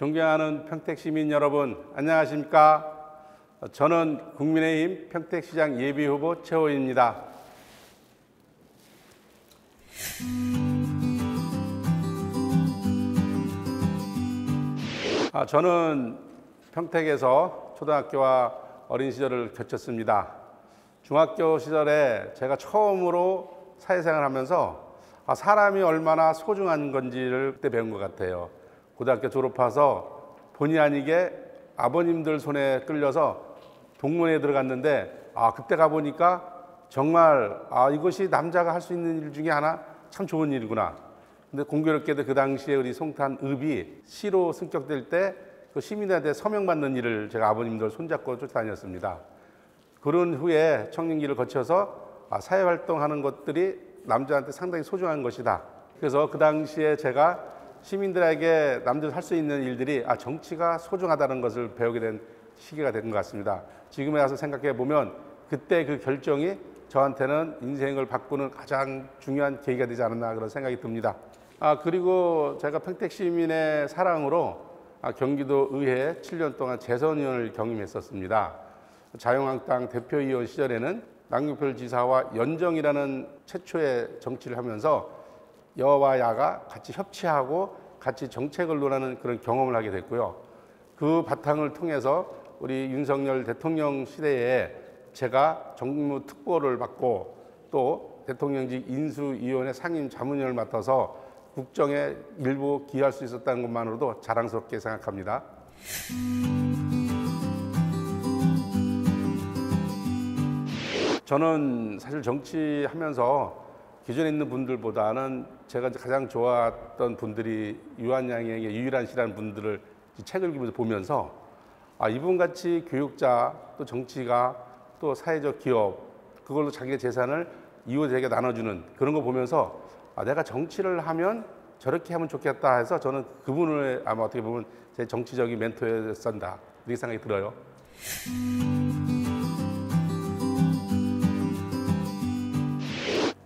존경하는 평택시민 여러분, 안녕하십니까? 저는 국민의힘 평택시장 예비후보 최호입니다. 저는 평택에서 초등학교와 어린 시절을 거쳤습니다. 중학교 시절에 제가 처음으로 사회생활을 하면서 사람이 얼마나 소중한 건지를 그때 배운 것 같아요. 고등학교 졸업해서 본의 아니게 아버님들 손에 끌려서 동문회에 들어갔는데 그때 가보니까 정말 이것이 남자가 할 수 있는 일 중에 하나 참 좋은 일이구나. 근데 공교롭게도 그 당시에 우리 송탄읍이 시로 승격될 때 그 시민들한테 서명받는 일을 제가 아버님들 손잡고 쫓아다녔습니다. 그런 후에 청년기를 거쳐서 사회활동하는 것들이 남자한테 상당히 소중한 것이다. 그래서 그 당시에 제가 시민들에게 남들 할 수 있는 일들이 정치가 소중하다는 것을 배우게 된 시기가 된 것 같습니다. 지금에 와서 생각해 보면 그때 그 결정이 저한테는 인생을 바꾸는 가장 중요한 계기가 되지 않았나 그런 생각이 듭니다. 그리고 제가 평택시민의 사랑으로 경기도 의회에 7년 동안 재선의원을 경임했었습니다. 자유한국당 대표위원 시절에는 남경필 지사와 연정이라는 최초의 정치를 하면서 여와 야가 같이 협치하고 같이 정책을 논하는 그런 경험을 하게 됐고요. 그 바탕을 통해서 우리 윤석열 대통령 시대에 제가 정무특보를 맡고 또 대통령직 인수위원회 상임 자문위원을 맡아서 국정에 일부 기여할 수 있었다는 것만으로도 자랑스럽게 생각합니다. 저는 사실 정치하면서 기존에 있는 분들보다는 제가 가장 좋아했던 분들이 유한양에게 유일한 씨라는 분들을 책을 보면서 이분같이 교육자 또 정치가 또 사회적 기업 그걸로 자기의 재산을 이웃에게 나눠주는 그런 거 보면서 내가 정치를 하면 저렇게 하면 좋겠다 해서 저는 그분을 아마 어떻게 보면 제 정치적인 멘토였었다 이렇게 생각이 들어요.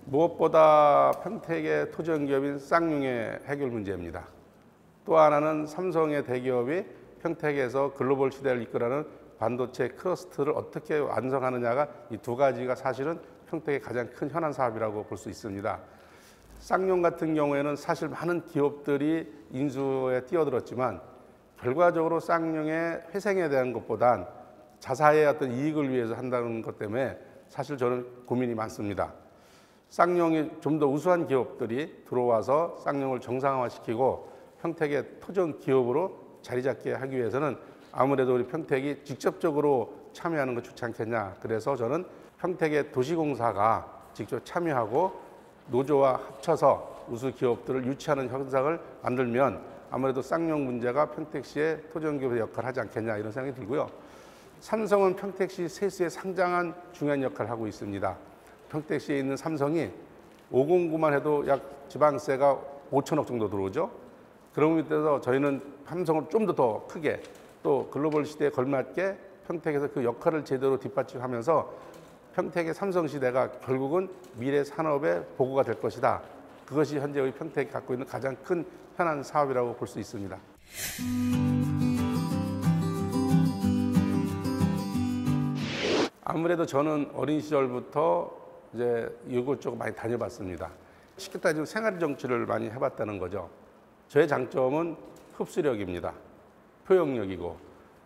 무엇보다 평택의 토지연기업인 쌍용의 해결 문제입니다. 또 하나는 삼성의 대기업이 평택에서 글로벌 시대를 이끌어가는 반도체 클러스터를 어떻게 완성하느냐가 이 두 가지가 사실은 평택의 가장 큰 현안 사업이라고 볼 수 있습니다. 쌍용 같은 경우에는 사실 많은 기업들이 인수에 뛰어들었지만 결과적으로 쌍용의 회생에 대한 것보단 자사의 어떤 이익을 위해서 한다는 것 때문에 사실 저는 고민이 많습니다. 쌍용이 좀 더 우수한 기업들이 들어와서 쌍용을 정상화시키고 평택의 토종 기업으로 자리 잡게 하기 위해서는 아무래도 우리 평택이 직접적으로 참여하는 거 좋지 않겠냐. 그래서 저는 평택의 도시공사가 직접 참여하고 노조와 합쳐서 우수 기업들을 유치하는 현상을 만들면 아무래도 쌍용 문제가 평택시의 토지연기업의 역할을 하지 않겠냐 이런 생각이 들고요. 삼성은 평택시 세수에 상당한 중요한 역할을 하고 있습니다. 평택시에 있는 삼성이 509만 해도 약 지방세가 5천억 정도 들어오죠. 그런 의미에서 저희는 삼성을 좀 더 크게 또 글로벌 시대에 걸맞게 평택에서 그 역할을 제대로 뒷받침하면서 평택의 삼성시대가 결국은 미래 산업의 보고가 될 것이다. 그것이 현재 우리 평택이 갖고 있는 가장 큰 현안 사업이라고 볼 수 있습니다. 아무래도 저는 어린 시절부터 이제 이곳저곳 많이 다녀봤습니다. 쉽게 따지면 생활 정치를 많이 해봤다는 거죠. 저의 장점은 흡수력입니다. 표현력이고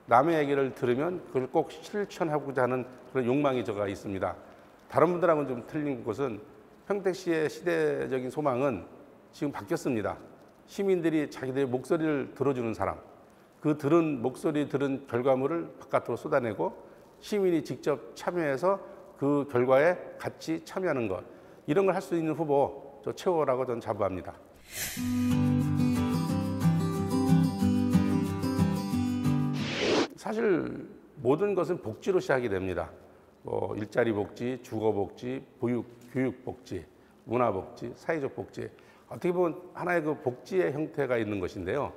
남의 얘기를 들으면 그걸 꼭 실천하고자 하는 그런 욕망이 저가 있습니다. 다른 분들하고는 좀 틀린 것은 평택시의 시대적인 소망은 지금 바뀌었습니다. 시민들이 자기들의 목소리를 들어주는 사람, 그 들은 목소리 들은 결과물을 바깥으로 쏟아내고 시민이 직접 참여해서 그 결과에 같이 참여하는 것, 이런 걸 할 수 있는 후보 저 최호라고 저는 자부합니다. 사실 모든 것은 복지로 시작이 됩니다. 일자리 복지, 주거 복지, 교육 복지, 문화 복지, 사회적 복지. 어떻게 보면 하나의 그 복지의 형태가 있는 것인데요.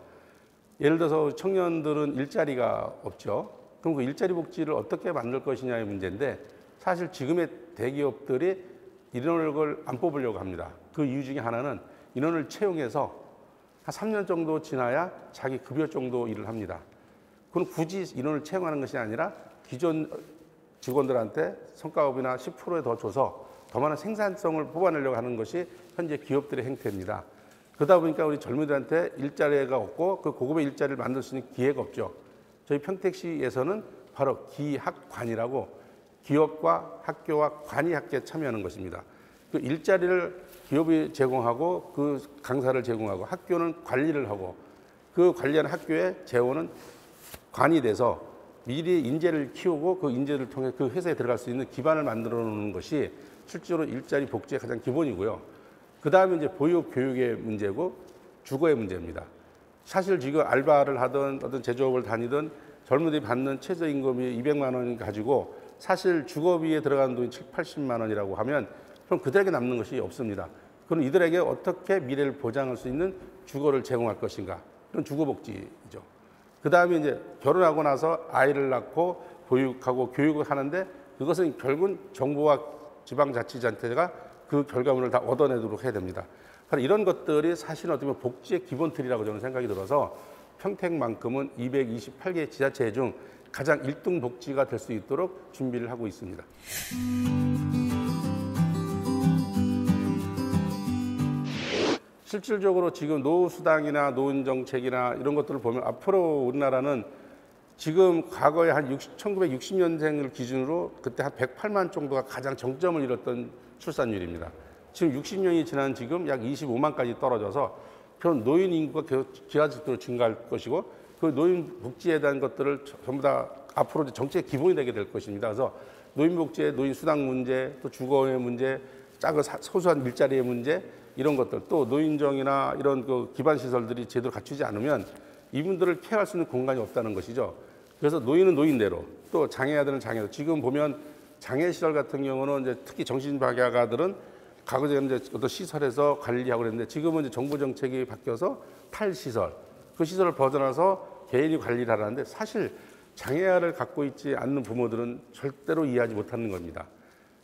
예를 들어서 청년들은 일자리가 없죠. 그럼 그 일자리 복지를 어떻게 만들 것이냐의 문제인데 사실 지금의 대기업들이 이런 걸 안 뽑으려고 합니다. 그 이유 중에 하나는 인원을 채용해서 한 3년 정도 지나야 자기 급여 정도 일을 합니다. 그건 굳이 인원을 채용하는 것이 아니라 기존 직원들한테 성과급이나 10%에 더 줘서 더 많은 생산성을 뽑아내려고 하는 것이 현재 기업들의 행태입니다. 그러다 보니까 우리 젊은이들한테 일자리가 없고 그 고급의 일자리를 만들 수 있는 기회가 없죠. 저희 평택시에서는 바로 기학관이라고 기업과 학교와 관이 학교에 참여하는 것입니다. 그 일자리를 기업이 제공하고 그 강사를 제공하고 학교는 관리를 하고 그 관리하는 학교의 재원은 관이 돼서 미리 인재를 키우고 그 인재를 통해 그 회사에 들어갈 수 있는 기반을 만들어 놓는 것이 실제로 일자리 복지의 가장 기본이고요. 그 다음에 이제 보육 교육의 문제고 주거의 문제입니다. 사실 지금 알바를 하든 어떤 제조업을 다니든 젊은이들이 받는 최저임금이 200만 원 가지고 사실 주거비에 들어가는 돈이 7, 80만 원이라고 하면 그럼 그들에게 남는 것이 없습니다. 그럼 이들에게 어떻게 미래를 보장할 수 있는 주거를 제공할 것인가? 그런 주거복지죠. 그 다음에 이제 결혼하고 나서 아이를 낳고 보육하고 교육을 하는데 그것은 결국은 정부와 지방자치단체가 그 결과물을 다 얻어내도록 해야 됩니다. 바로 이런 것들이 사실은 어떻게 보면 복지의 기본 틀이라고 저는 생각이 들어서 평택만큼은 228개 지자체 중 가장 1등 복지가 될 수 있도록 준비를 하고 있습니다. 실질적으로 지금 노후수당이나 노인정책이나 이런 것들을 보면 앞으로 우리나라는 지금 과거에 한 1960년생을 기준으로 그때 한 108만 정도가 가장 정점을 이뤘던 출산율입니다. 지금 60년이 지난 지금 약 25만까지 떨어져서 그런 노인 인구가 계속 기하급수로 증가할 것이고 그 노인 복지에 대한 것들을 전부 다 앞으로 정책의 기본이 되게 될 것입니다. 그래서 노인 복지의 노인 수당 문제, 또 주거의 문제, 작은 소소한 일자리의 문제 이런 것들 또 노인정이나 이런 그 기반 시설들이 제대로 갖추지 않으면 이분들을 케어할 수 있는 공간이 없다는 것이죠. 그래서 노인은 노인대로 또 장애아들은 장애대로 지금 보면 장애 시설 같은 경우는 이제 특히 정신박약아들은 과거에는 이제 어떤 시설에서 관리하고 그랬는데 지금은 이제 정부 정책이 바뀌어서 탈시설 그 시설을 벗어나서 개인이 관리를 하라는데 사실 장애아를 갖고 있지 않는 부모들은 절대로 이해하지 못하는 겁니다.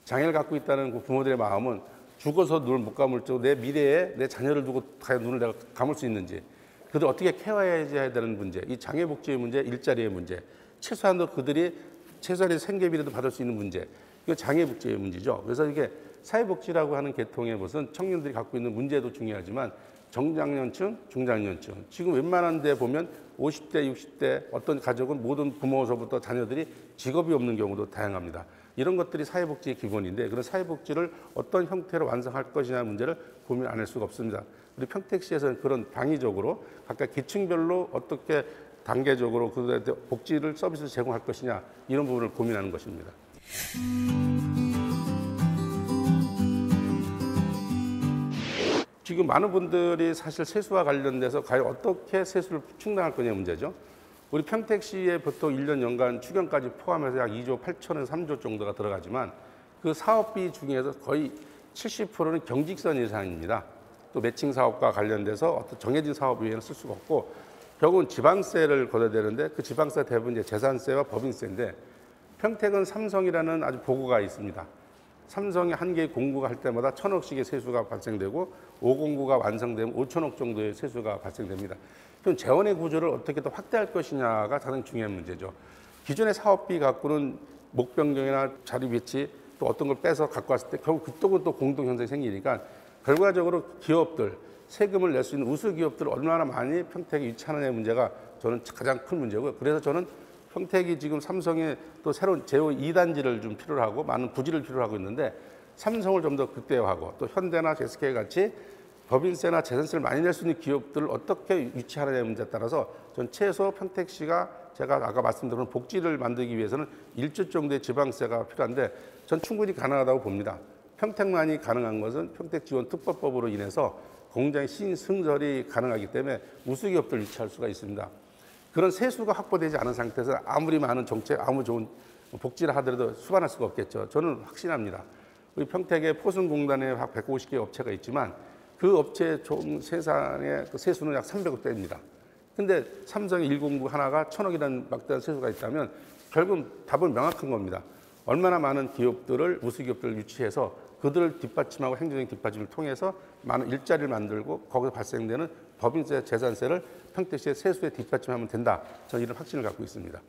장애를 갖고 있다는 그 부모들의 마음은 죽어서 눈을 못 감을지고 내 미래에 내 자녀를 두고 눈을 내가 감을 수 있는지 그들 어떻게 케어해야 되는 문제, 이 장애복지의 문제, 일자리의 문제, 최소한도 그들이 최소한의 생계비라도 받을 수 있는 문제, 이거 장애복지의 문제죠. 그래서 이게 사회복지라고 하는 계통의 것은 청년들이 갖고 있는 문제도 중요하지만 정장년층, 중장년층, 지금 웬만한 데 보면 50대, 60대 어떤 가족은 모든 부모서부터 자녀들이 직업이 없는 경우도 다양합니다. 이런 것들이 사회복지의 기본인데 그런 사회복지를 어떤 형태로 완성할 것이냐 문제를 고민 안 할 수가 없습니다. 우리 평택시에서는 그런 당위적으로 각각 계층별로 어떻게 단계적으로 그 복지를 서비스를 제공할 것이냐 이런 부분을 고민하는 것입니다. 지금 많은 분들이 사실 세수와 관련돼서 과연 어떻게 세수를 충당할 거냐 문제죠. 우리 평택시에 보통 1년 연간 추경까지 포함해서 약 2조 8천에서 3조 정도가 들어가지만 그 사업비 중에서 거의 70%는 경직선 예산입니다. 또 매칭 사업과 관련돼서 어떤 정해진 사업 외에는 쓸 수가 없고 결국은 지방세를 걷어야 되는데 그 지방세 대부분 이제 재산세와 법인세인데 평택은 삼성이라는 아주 보고가 있습니다. 삼성이 한 개의 공구가 할 때마다 1,000억씩의 세수가 발생되고 5공구가 완성되면 5천억 정도의 세수가 발생됩니다. 그럼 재원의 구조를 어떻게 더 확대할 것이냐가 가장 중요한 문제죠. 기존의 사업비 갖고는 목 변경이나 자리 배치 또 어떤 걸 빼서 갖고 왔을 때 결국 그쪽은 또 공동 현상이 생기니까 결과적으로 기업들 세금을 낼 수 있는 우수 기업들을 얼마나 많이 평택에 유치하느냐의 문제가 저는 가장 큰 문제고요. 그래서 저는 평택이 지금 삼성의 또 새로운 제호 2단지를 좀 필요로 하고 많은 부지를 필요로 하고 있는데 삼성을 좀 더 극대화하고 또 현대나 SK 같이 법인세나 재산세를 많이 낼 수 있는 기업들을 어떻게 유치하느냐의 문제에 따라서 전 최소 평택시가 제가 아까 말씀드린 복지를 만들기 위해서는 1조 정도의 지방세가 필요한데 전 충분히 가능하다고 봅니다. 평택만이 가능한 것은 평택지원특법법으로 인해서 공장의 신승설이 가능하기 때문에 우수기업들 유치할 수가 있습니다. 그런 세수가 확보되지 않은 상태에서 아무리 많은 정책, 아무리 좋은 복지를 하더라도 수반할 수가 없겠죠. 저는 확신합니다. 우리 평택에 포승공단에 약 150개 업체가 있지만 그 업체 총 생산의 그 세수는 약 300억 대입니다. 근데 삼성의 1공구 하나가 1,000억이라는 막대한 세수가 있다면 결국은 답은 명확한 겁니다. 얼마나 많은 기업들을 우수기업들을 유치해서 그들을 뒷받침하고 행정적인 뒷받침을 통해서 많은 일자리를 만들고 거기서 발생되는 법인세, 재산세를 평택시의 세수에 뒷받침하면 된다. 저는 이런 확신을 갖고 있습니다.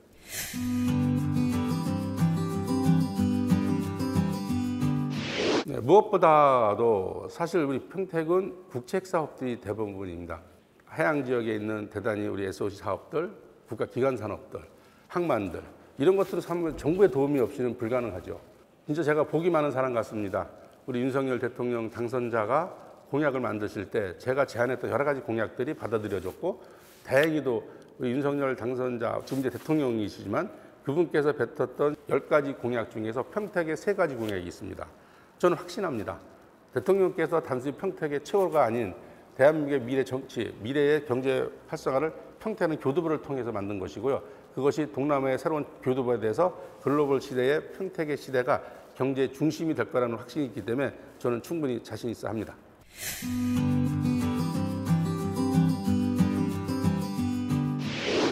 네, 무엇보다도 사실 우리 평택은 국책 사업들이 대부분입니다. 해양 지역에 있는 대단히 우리 SOC 사업들, 국가 기관 산업들, 항만들 이런 것들은 정부의 도움이 없이는 불가능하죠. 진짜 제가 복이 많은 사람 같습니다. 우리 윤석열 대통령 당선자가 공약을 만드실 때 제가 제안했던 여러 가지 공약들이 받아들여졌고, 다행히도 우리 윤석열 당선자, 지금 이제 대통령이시지만 그분께서 뱉었던 10가지 공약 중에서 평택에 3가지 공약이 있습니다. 저는 확신합니다. 대통령께서 단순히 평택의 최고가 아닌 대한민국의 미래 정치, 미래의 경제 활성화를 평택은 교두보를 통해서 만든 것이고요. 그것이 동남아의 새로운 교두보에 대해서 글로벌 시대의 평택의 시대가 경제의 중심이 될 거라는 확신이 있기 때문에 저는 충분히 자신 있어 합니다.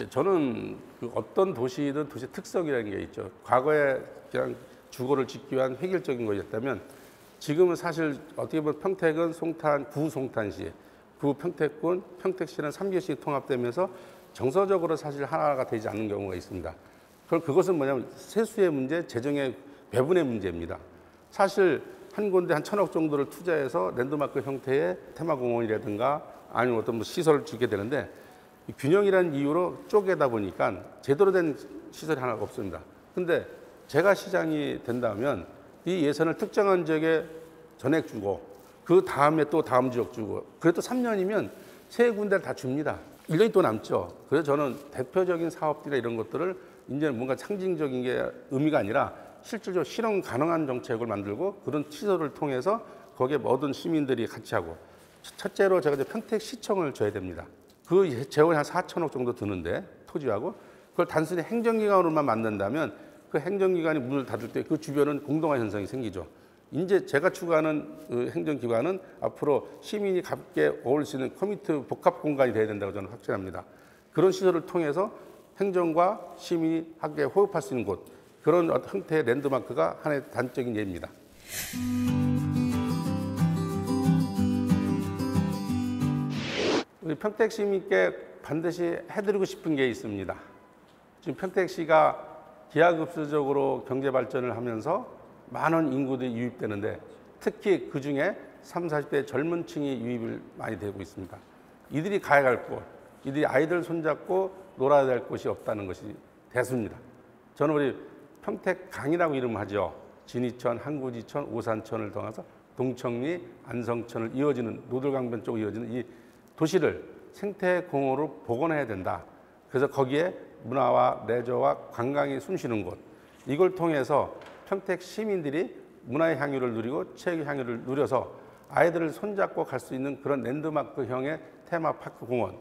저는 어떤 도시든 도시 특성이라는 게 있죠. 과거에 그냥 주거를 짓기 위한 획일적인 것이었다면 지금은 사실 어떻게 보면 평택은 송탄, 구송탄시, 구평택군, 평택시는 3개씩 통합되면서 정서적으로 사실 하나가 되지 않는 경우가 있습니다. 그것은 뭐냐면 세수의 문제, 재정의 배분의 문제입니다. 사실 한 군데 한 1,000억 정도를 투자해서 랜드마크 형태의 테마공원이라든가 아니면 어떤 시설을 짓게 되는데 균형이라는 이유로 쪼개다 보니까 제대로 된 시설이 하나가 없습니다. 근데 제가 시장이 된다면 이 예산을 특정한 지역에 전액 주고 그 다음에 또 다음 지역 주고 그래도 3년이면 3군데를 다 줍니다. 1년이 또 남죠. 그래서 저는 대표적인 사업들이나 이런 것들을 이제는 뭔가 상징적인 게 의미가 아니라 실질적으로 실현 가능한 정책을 만들고 그런 시설을 통해서 거기에 모든 시민들이 같이 하고, 첫째로 제가 이제 평택시청을 줘야 됩니다. 그 재원이 한 4천억 정도 드는데 토지하고 그걸 단순히 행정기관으로만 만든다면 그 행정기관이 문을 닫을 때 그 주변은 공동화 현상이 생기죠. 이제 제가 추구하는 그 행정기관은 앞으로 시민이 함께 어울릴 수 있는 커뮤니티 복합 공간이 돼야 된다고 저는 확신합니다. 그런 시설을 통해서 행정과 시민이 함께 호흡할 수 있는 곳, 그런 형태의 랜드마크가 하나의 단적인 예입니다. 우리 평택 시민께 반드시 해드리고 싶은 게 있습니다. 지금 평택시가 기하급수적으로 경제 발전을 하면서 많은 인구들이 유입되는데 특히 그중에 30, 40대 젊은 층이 유입을 많이 되고 있습니다. 이들이 가야 할 곳, 이들이 아이들 손잡고 놀아야 될 곳이 없다는 것이 대수입니다. 저는 우리 평택강이라고 이름하죠. 진이천, 항구지천, 오산천을 통해서 동청리, 안성천을 이어지는 노들강변 쪽으로 이어지는 이 도시를 생태공원으로 복원해야 된다. 그래서 거기에 문화와 레저와 관광이 숨쉬는 곳, 이걸 통해서 평택 시민들이 문화의 향유를 누리고 체육의 향유를 누려서 아이들을 손잡고 갈 수 있는 그런 랜드마크형의 테마파크 공원.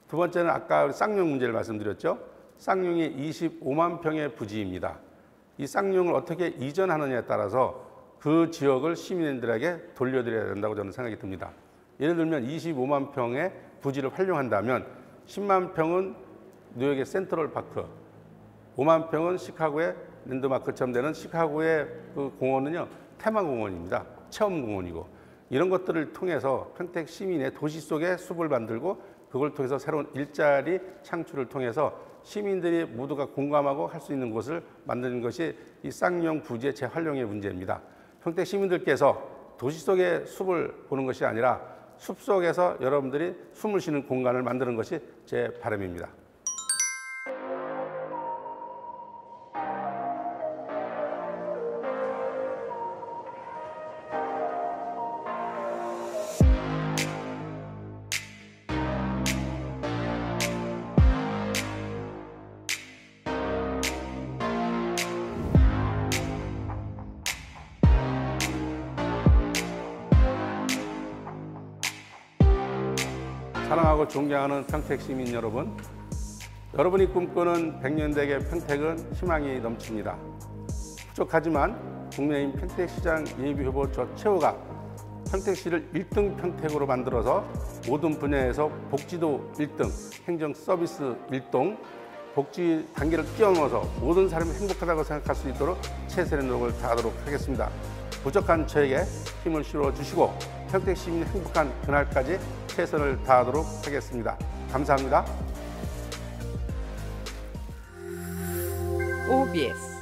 두 번째는 아까 쌍용 문제를 말씀드렸죠. 쌍용이 25만 평의 부지입니다. 이 쌍용을 어떻게 이전하느냐에 따라서 그 지역을 시민들에게 돌려드려야 된다고 저는 생각이 듭니다. 예를 들면 25만 평의 부지를 활용한다면 10만 평은 뉴욕의 센트럴 파크, 5만 평은 시카고의 랜드마크처럼 되는 시카고의 그 공원은요, 테마공원입니다. 체험공원이고, 이런 것들을 통해서 평택 시민의 도시 속에 숲을 만들고 그걸 통해서 새로운 일자리 창출을 통해서 시민들이 모두가 공감하고 할 수 있는 곳을 만드는 것이 이 쌍용 부지의 재활용의 문제입니다. 평택 시민들께서 도시 속의 숲을 보는 것이 아니라 숲 속에서 여러분들이 숨을 쉬는 공간을 만드는 것이 제 바람입니다. 사랑하고 존경하는 평택 시민 여러분, 여러분이 꿈꾸는 100년대의 평택은 희망이 넘칩니다. 부족하지만 국민의힘 평택시장 예비후보 저 최호가 평택시를 1등 평택으로 만들어서 모든 분야에서 복지도 1등, 행정 서비스 1등, 복지 단계를 뛰어넘어서 모든 사람이 행복하다고 생각할 수 있도록 최선의 노력을 다하도록 하겠습니다. 부족한 저에게 힘을 실어주시고 평택 시민이 행복한 그날까지 최선을 다하도록 하겠습니다. 감사합니다. OBS